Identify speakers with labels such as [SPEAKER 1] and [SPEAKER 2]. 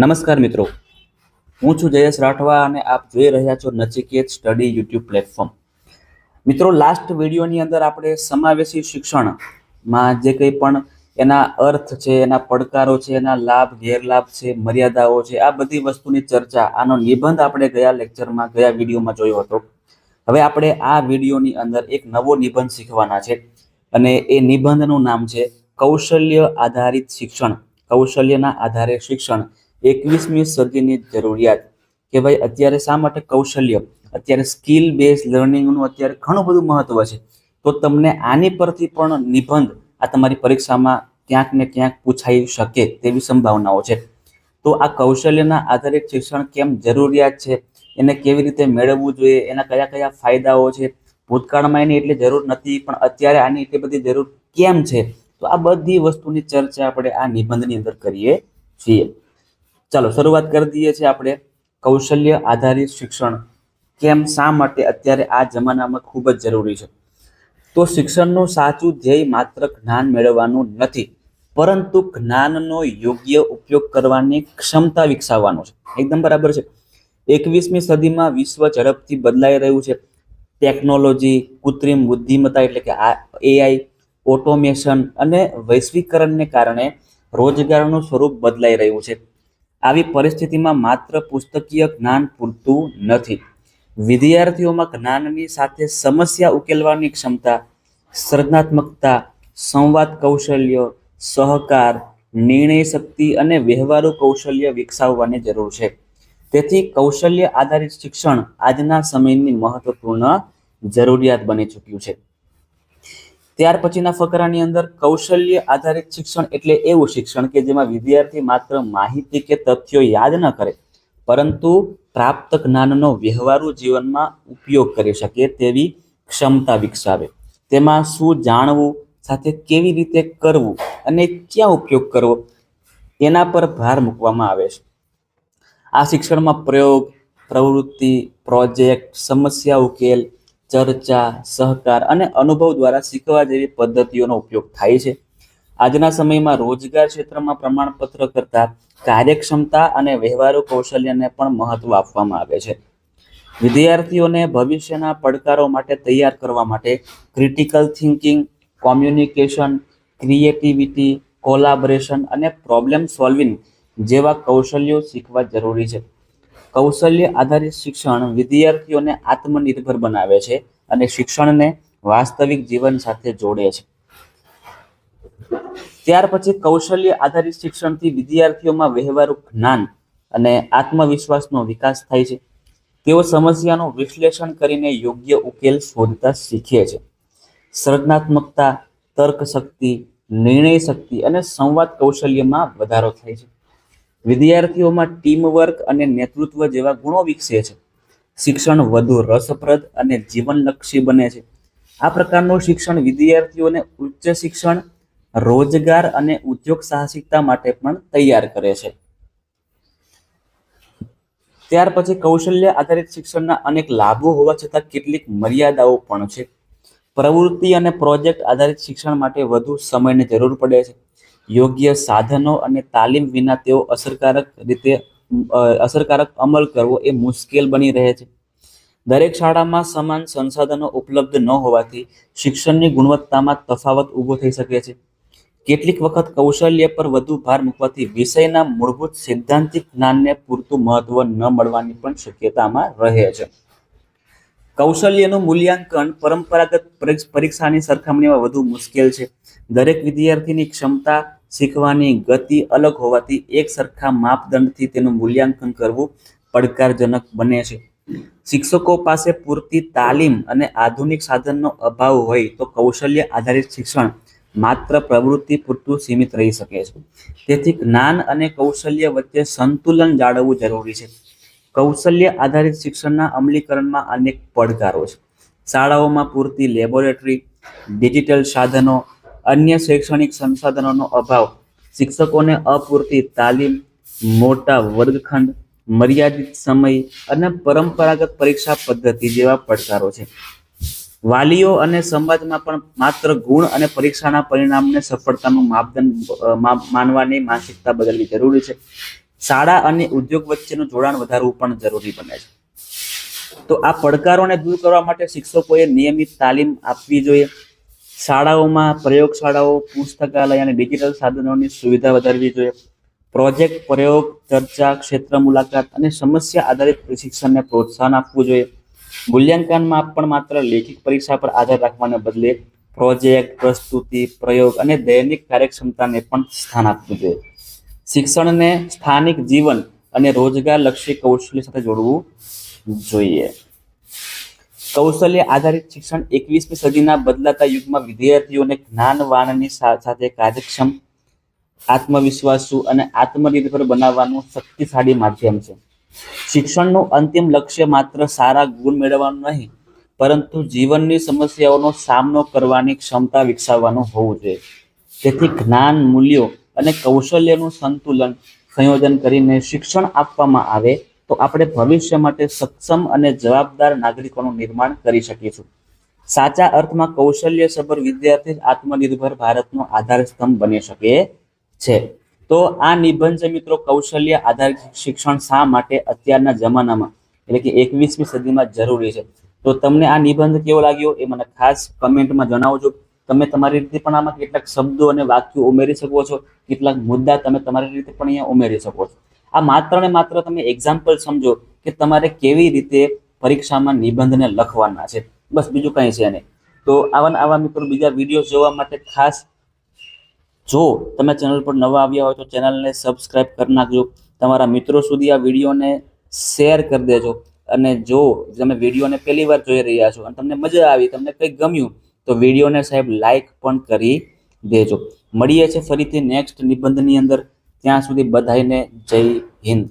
[SPEAKER 1] નમસ્કાર મિત્રો, હું છું જયેશ રાઠવા અને આપ જોઈ રહ્યા છો નચિકેત સ્ટડી યુટ્યુબ પ્લેટફોર્મ. મિત્રો, લાસ્ટ વિડીયોની અંદર આપણે સમાવેશી શિક્ષણમાં જે કંઈ પણ એના અર્થ છે, એના પડકારો છે, એના લાભ ગેરલાભ છે, મર્યાદાઓ છે, આ બધી વસ્તુની ચર્ચા, આનો નિબંધ આપણે ગયા લેક્ચરમાં, ગયા વિડીયોમાં જોયો હતો. હવે આપણે આ વિડીયોની અંદર એક નવો નિબંધ શીખવાના છે અને એ નિબંધનું નામ છે કૌશલ્ય આધારિત શિક્ષણ. કૌશલ્યના આધારે શિક્ષણ 21મી સદીની જરૂરિયાત. કે ભાઈ અત્યારે શા માટે કૌશલ્ય, અત્યારે સ્કિલ બેઝ લર્નિંગનું અત્યારે ઘણું બધું મહત્વ છે. તો તમને આની પરથી પણ નિબંધ આ તમારી પરીક્ષામાં ક્યાંક ને ક્યાંક પૂછાઈ શકે તેવી સંભાવનાઓ છે. તો આ કૌશલ્યના આધારિત શિક્ષણ કેમ જરૂરિયાત છે, એને કેવી રીતે મેળવવું જોઈએ, એના કયા કયા ફાયદાઓ છે, ભૂતકાળમાં એની એટલી જરૂર નથી પણ અત્યારે આની એટલી બધી જરૂર કેમ છે, તો આ બધી વસ્તુની ચર્ચા આપણે આ નિબંધની અંદર કરીએ છીએ. ચાલો શરૂઆત કરી દઈએ છીએ આપણે. કૌશલ્ય આધારિત શિક્ષણ કેમ, શા માટે અત્યારે આ જમાનામાં ખૂબ જ જરૂરી છે. તો શિક્ષણનું સાચું ધ્યેય માત્ર જ્ઞાન મેળવવાનું નથી, પરંતુ જ્ઞાનનો યોગ્ય ઉપયોગ કરવાની ક્ષમતા વિકસાવવાનું છે. એકદમ બરાબર છે. 21મી સદીમાં વિશ્વ ઝડપથી બદલાઈ રહ્યું છે. ટેકનોલોજી, કૃત્રિમ બુદ્ધિમત્તા એટલે કે AI, ઓટોમેશન અને વૈશ્વિકરણને કારણે રોજગારનું સ્વરૂપ બદલાઈ રહ્યું છે. આવી પરિસ્થિતિમાં માત્ર પુસ્તકીય જ્ઞાન પૂરતું નથી. વિદ્યાર્થીઓમાં જ્ઞાનની સાથે સમસ્યા ઉકેલવાની ક્ષમતા, સર્જનાત્મકતા, સંવાદ કૌશલ્ય, સહકાર, નિર્ણય શક્તિ અને વ્યવહારુ કૌશલ્ય વિકસાવવાની જરૂર છે. તેથી કૌશલ્ય આધારિત શિક્ષણ આજના સમયની મહત્વપૂર્ણ જરૂરિયાત બની ચૂક્યું છે. ત્યાર પછીના ફકરાની અંદર કૌશલ્ય આધારિત શિક્ષણ એટલે એવું શિક્ષણ કે જેમાં વિદ્યાર્થી માત્ર માહિતી કે તથ્યો યાદ ન કરે, પરંતુ પ્રાપ્ત જ્ઞાનનો વ્યવહારુ જીવનમાં ઉપયોગ કરી શકે તેવી ક્ષમતા વિકસાવે. તેમાં શું જાણવું, સાથે કેવી રીતે કરવું અને ક્યાં ઉપયોગ કરવો એના પર ભાર મૂકવામાં આવે છે. આ શિક્ષણમાં પ્રયોગ, પ્રવૃત્તિ, પ્રોજેક્ટ, સમસ્યા ઉકેલ, ચર્ચા, સહકાર અને અનુભવ દ્વારા શીખવા જેવી પદ્ધતિઓનો ઉપયોગ થાય છે. આજના સમયમાં રોજગાર ક્ષેત્રમાં પ્રમાણપત્ર કરતા કાર્યક્ષમતા અને વ્યવહારુ કૌશલ્યને પણ મહત્વ આપવામાં આવે છે. વિદ્યાર્થીઓને ભવિષ્યના પડકારો માટે તૈયાર કરવા માટે critical thinking, communication, creativity, collaboration અને પ્રોબ્લેમ સોલ્વિંગ જેવા કૌશલ્યો શીખવા જરૂરી છે. કૌશલ્ય આધારિત શિક્ષણ વિદ્યાર્થીઓને આત્મનિર્ભર બનાવે છે અને શિક્ષણને વાસ્તવિક જીવન સાથે જોડે છે. ત્યાર પછી કૌશલ્ય આધારિત શિક્ષણથી વિદ્યાર્થીઓમાં વ્યવહારુ જ્ઞાન અને આત્મવિશ્વાસનો વિકાસ થાય છે. તેઓ સમસ્યાનું વિશ્લેષણ કરીને યોગ્ય ઉકેલ શોધતા શીખે છે. સર્જનાત્મકતા, તર્ક શક્તિ, નિર્ણય શક્તિ અને સંવાદ કૌશલ્યમાં વધારો થાય છે. વિદ્યાર્થીઓમાં ટીમવર્ક અને નેતૃત્વ જેવા ગુણો વિકસે છે. શિક્ષણ વધુ રસપ્રદ અને જીવનલક્ષી બને છે. આ પ્રકારનું શિક્ષણ વિદ્યાર્થીઓને ઉચ્ચ શિક્ષણ, રોજગાર અને ઉદ્યોગ સાહસિકતા માટે પણ તૈયાર કરે છે. ત્યાર પછી કૌશલ્ય આધારિત શિક્ષણના અનેક લાભો હોવા છતાં કેટલીક મર્યાદાઓ પણ છે. પ્રવૃત્તિ અને પ્રોજેક્ટ આધારિત શિક્ષણ માટે વધુ સમયની જરૂર પડે છે. યોગ્ય સાધનો અને તાલીમ વિના તેઓ અસરકારક અમલ કરવો એ મુશ્કેલ બની રહે છે. દરેક શાળામાં સમાન સંસાધનો ઉપલબ્ધ ન હોવાથી શિક્ષણની ગુણવત્તામાં તફાવત ઊભો થઈ શકે છે. કેટલીક વખત કૌશલ્ય પર વધુ ભાર મૂકવાથી વિષયના મૂળભૂત સૈદ્ધાંતિક જ્ઞાનને પૂરતું મહત્વ ન મળવાની પણ શક્યતામાં રહે છે. કૌશલ્યનું મૂલ્યાંકન પરંપરાગત પરીક્ષાની સરખામણીમાં વધુ મુશ્કેલ છે. દરેક વિદ્યાર્થીની ક્ષમતા, શીખવાની ગતિ અલગ હોવાથી એક સરખા માપદંડથી તેનું મૂલ્યાંકન કરવું પડકારજનક બને છે. શિક્ષકો પાસે પૂરતી તાલીમ અને આધુનિક સાધનનો અભાવ હોય તો કૌશલ્ય આધારિત શિક્ષણ માત્ર પ્રવૃત્તિ પૂરતું સીમિત રહી શકે છે. તેથી જ્ઞાન અને કૌશલ્ય વચ્ચે સંતુલન જાળવવું જરૂરી છે. કૌશલ્ય આધારિત શિક્ષણના અમલીકરણમાં અનેક પડકારો છે. શાળાઓમાં પૂરતી લેબોરેટરી, ડિજિટલ સાધનો, અન્ય શૈક્ષણિક સંસાધનોનો અભાવ, શિક્ષકોને અપૂરતી તાલીમ, મોટા વર્ગખંડ, મર્યાદિત સમય અને પરંપરાગત પરીક્ષા પદ્ધતિ જેવા પડકારો છે. વાલીઓ અને સમાજમાં પણ માત્ર ગુણ અને પરીક્ષાના પરિણામને સફળતાનું માપદંડ માનવાની માનસિકતા બદલવી જરૂરી છે. શાળા અને ઉદ્યોગ વચ્ચેનું જોડાણ વધારવું પણ જરૂરી બને છે. તો આ પડકારોને દૂર કરવા માટે શિક્ષકોએ નિયમિત તાલીમ આપવી જોઈએ. શાળાઓમાં પ્રયોગશાળાઓ, પુસ્તકાલય અને ડિજિટલ સાધનોની સુવિધા વધારવી જોઈએ. પ્રોજેક્ટ, પ્રયોગ, ચર્ચા, ક્ષેત્ર મુલાકાત અને સમસ્યા આધારિત શિક્ષણને પ્રોત્સાહન આપવું જોઈએ. મૂલ્યાંકનમાં પણ માત્ર લેખિત પરીક્ષા પર આધાર રાખવાને બદલે પ્રોજેક્ટ, પ્રસ્તુતિ, પ્રયોગ અને દૈનિક કાર્યક્ષમતાને પણ સ્થાન આપવું જોઈએ. શિક્ષણને સ્થાનિક જીવન અને રોજગારલક્ષી કૌશલ્ય સાથે જોડવું જોઈએ. કૌશલ્ય આધારિત શિક્ષણ 21મી સદીના બદલાતા યુગમાં વિદ્યાર્થીઓને જ્ઞાનવાનની સાથે કાર્યક્ષમ, આત્મવિશ્વાસુ અને આત્મનિર્ભર બનાવવાનું શક્તિશાળી માધ્યમ છે. શિક્ષણનું અંતિમ લક્ષ્ય માત્ર સારા ગુણ મેળવવાનું નહીં, પરંતુ જીવનની સમસ્યાઓનો સામનો કરવાની ક્ષમતા વિકસાવવાનું હોવું જોઈએ. તેથી જ્ઞાન, મૂલ્યો અને કૌશલ્યનું સંયોજન કરીને શિક્ષણ આપવામાં આવે તો આપણે ભવિષ્ય માટે સક્ષમ અને જવાબદાર નાગરિકોનું નિર્માણ કરી શકીશું. સાચા અર્થમાં કૌશલ્યસભર વિદ્યાર્થી આત્મનિર્ભર ભારતનો આધારસ્તંભ બની શકે છે. તો આ નિબંધ છે મિત્રો, કૌશલ્ય આધારિત શિક્ષણ શા માટે અત્યારના જમાનામાં એટલે કે 21મી સદીમાં જરૂરી છે. તો તમને આ નિબંધ કેવો લાગ્યો એ મને ખાસ કમેન્ટમાં જણાવજો. તમે તમારી રીતે પણ આમાં કેટલાક શબ્દો અને વાક્યો ઉમેરી શકો છો, કેટલાક મુદ્દા તમે તમારી રીતે પણ અહીંયા ઉમેરી શકો છો. આ માત્ર ને માત્ર તમે એક્ઝામ્પલ સમજો કે તમારે કેવી રીતે પરીક્ષામાં નિબંધને લખવાના છે, બસ બીજું કંઈ છે નહીં. તો આવા મિત્રો બીજા વિડીયો જોવા માટે ખાસ, જો તમે ચેનલ પર નવા આવ્યા હોય તો ચેનલને સબસ્ક્રાઇબ કરી નાખજો. તમારા મિત્રો સુધી આ વિડીયોને શેર કરી દેજો. અને જો તમે વિડીયોને પહેલી વાર જોઈ રહ્યા છો અને તમને મજા આવી, તમને કંઈક ગમ્યું, તો વિડીયોને સાહેબ લાઈક પણ કરી દેજો. મળીએ છે ફરીથી નેક્સ્ટ નિબંધની અંદર. ત્યાં સુધી બધાને જય હિન્દ.